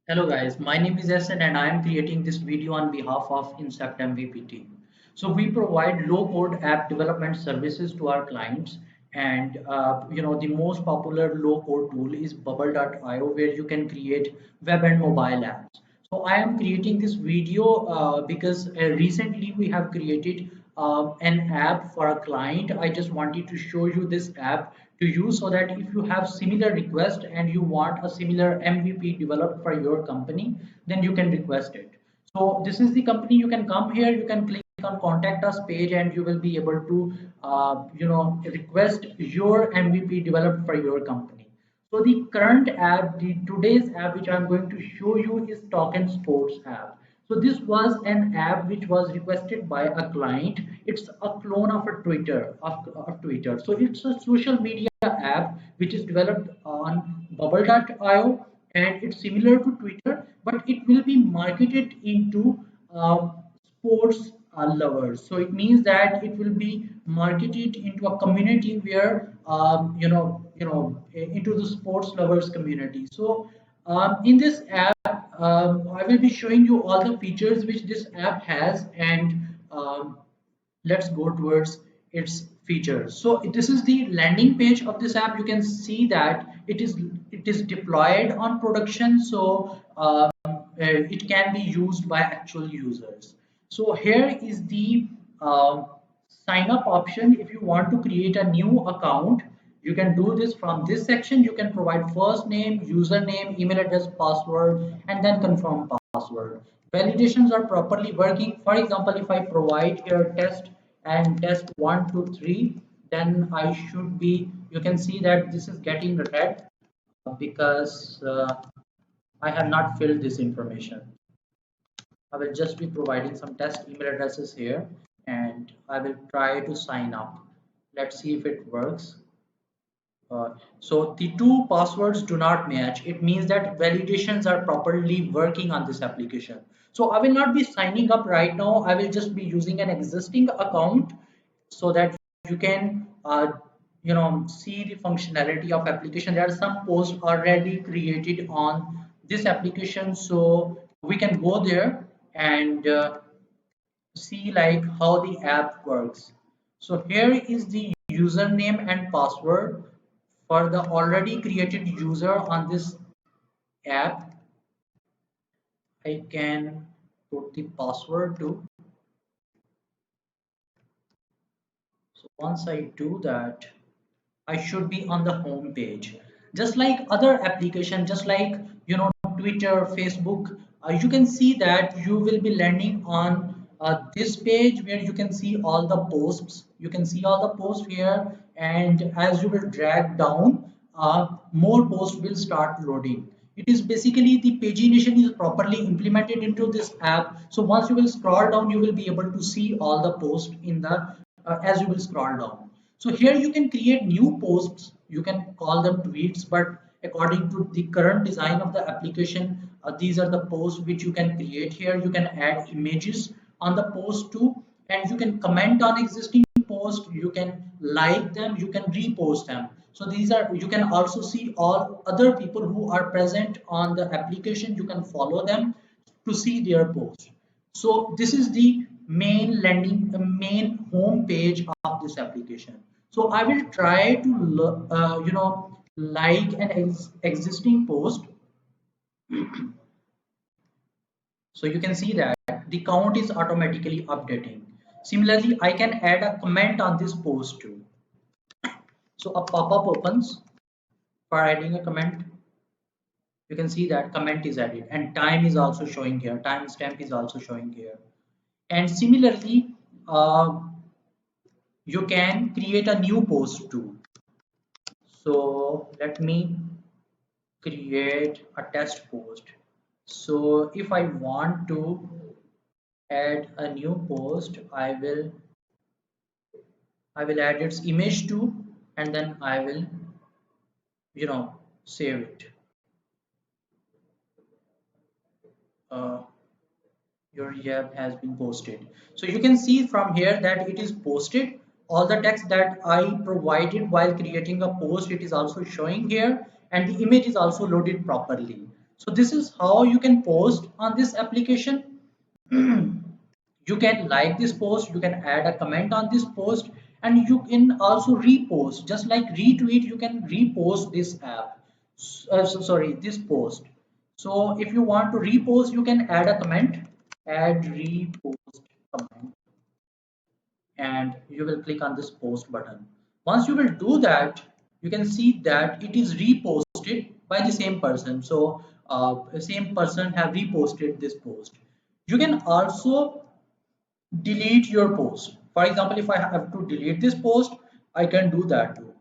Hello guys, my name is Essen and I am creating this video on behalf of Incept MVP team. So we provide low code app development services to our clients and the most popular low code tool is bubble.io where you can create web and mobile apps. So I am creating this video because recently we have created an app for a client. I just wanted to show you this app to use so that if you have similar request and you want a similar MVP developed for your company, then you can request it. So this is the company. You can come here, you can click on contact us page and you will be able to request your MVP developed for your company. So the current app, the today's app which I'm going to show you is Token Sports app. So this was an app which was requested by a client. It's a clone of a of Twitter. So it's a social media app which is developed on bubble.io and it's similar to Twitter, but it will be marketed into sports lovers. So it means that it will be marketed into a community where into the sports lovers community. So in this app, I will be showing you all the features which this app has, and let's go towards its features. So this is the landing page of this app. You can see that it is deployed on production. So it can be used by actual users. So here is the sign up option. If you want to create a new account, you can do this from this section. You can provide first name, username, email address, password, and then confirm password. Validations are properly working. For example, if I provide here test and test 1 2 3, then I should be, you can see that this is getting red because I have not filled this information. I will just be providing some test email addresses here and I will try to sign up. Let's see if it works. So the two passwords do not match. It means that validations are properly working on this application. So I will not be signing up right now. I will just be using an existing account so that you can see the functionality of application. There are some posts already created on this application, so we can go there and see like how the app works. So here is the username and password for the already created user on this app. I can put the password too. So once I do that, I should be on the home page. Just like other application, just like Twitter, Facebook, you can see that you will be landing on this page where you can see all the posts. You can see all the posts here, and as you will drag down, more posts will start loading. It is basically the pagination is properly implemented into this app. So once you will scroll down, you will be able to see all the posts in the as you will scroll down. So here you can create new posts. You can call them tweets, but according to the current design of the application, these are the posts which you can create here. You can add images on the post too, and you can comment on existing posts. You can like them. You can repost them. So these are, you can also see all other people who are present on the application. You can follow them to see their posts. So this is the main home page of this application. So I will try to like an existing post. So you can see that the count is automatically updating. Similarly, I can add a comment on this post too. So a pop-up opens for adding a comment. You can see that comment is added and time is also showing here. Timestamp is also showing here. And similarly, you can create a new post too. So let me create a test post. So if I want to add a new post, I will add its image too, and then I will save it. uh, your app has been posted. So you can see from here that it is posted. All the text that I provided while creating a post, it is also showing here, and the image is also loaded properly. So this is how you can post on this application. You can like this post, you can add a comment on this post, and you can also repost, just like retweet. You can repost this app, sorry, this post. So if you want to repost, you can add a comment, add repost comment, and you will click on this post button. Once you will do that, you can see that it is reposted by the same person. So the same person have reposted this post. You can also delete your post. For example, if I have to delete this post, I can do that too.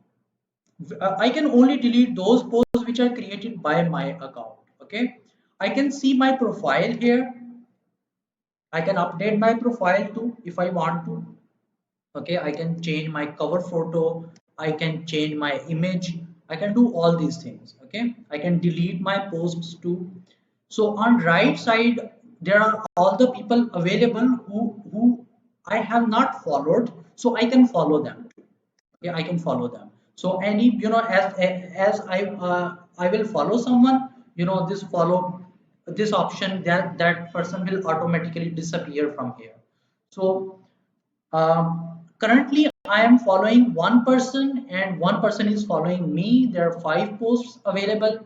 I can only delete those posts which are created by my account. Okay, I can see my profile here. I can update my profile too if I want to. Okay, I can change my cover photo, I can change my image, I can do all these things. Okay, I can delete my posts too. So on right side, there are all the people available who I have not followed, so I can follow them. Yeah, I can follow them. So any, as I will follow someone, this follow, this option, that person will automatically disappear from here. So currently, I am following one person, and one person is following me. There are 5 posts available.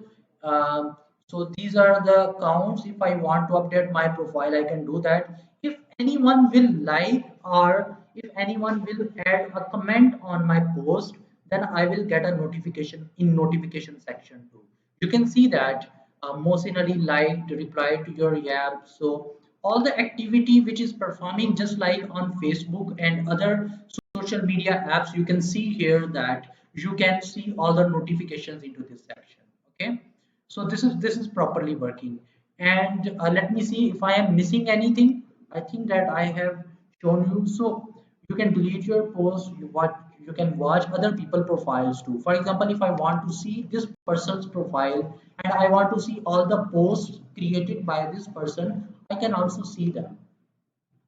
So these are the counts. If I want to update my profile, I can do that. If anyone will like, or if anyone will add a comment on my post, then I will get a notification in notification section too. You can see that Mosinali liked, replied to your YAB. So all the activity which is performing just like on Facebook and other social media apps, you can see here that you can see all the notifications into this section. Okay, so this is properly working. And let me see if I am missing anything. I think that I have shown you. So you can delete your post, you can watch other people profiles too. For example, if I want to see this person's profile and I want to see all the posts created by this person, I can also see them.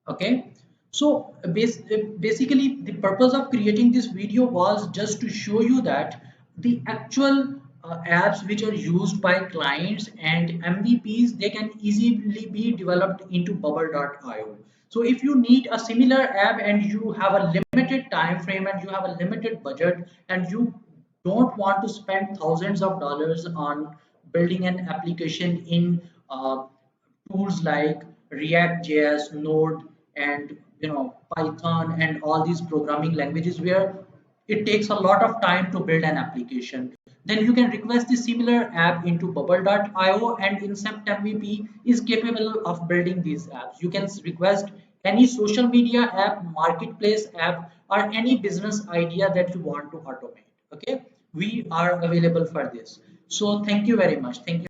Okay, so basically the purpose of creating this video was just to show you that the actual apps which are used by clients and MVPs, they can easily be developed into bubble.io. So if you need a similar app and you have a limited time frame and you have a limited budget and you don't want to spend thousands of dollars on building an application in tools like React.js, Node, and Python, and all these programming languages where it takes a lot of time to build an application. Then you can request the similar app into bubble.io, and Incept MVP is capable of building these apps. You can request any social media app, marketplace app, or any business idea that you want to automate. Okay, we are available for this. So thank you very much. Thank you.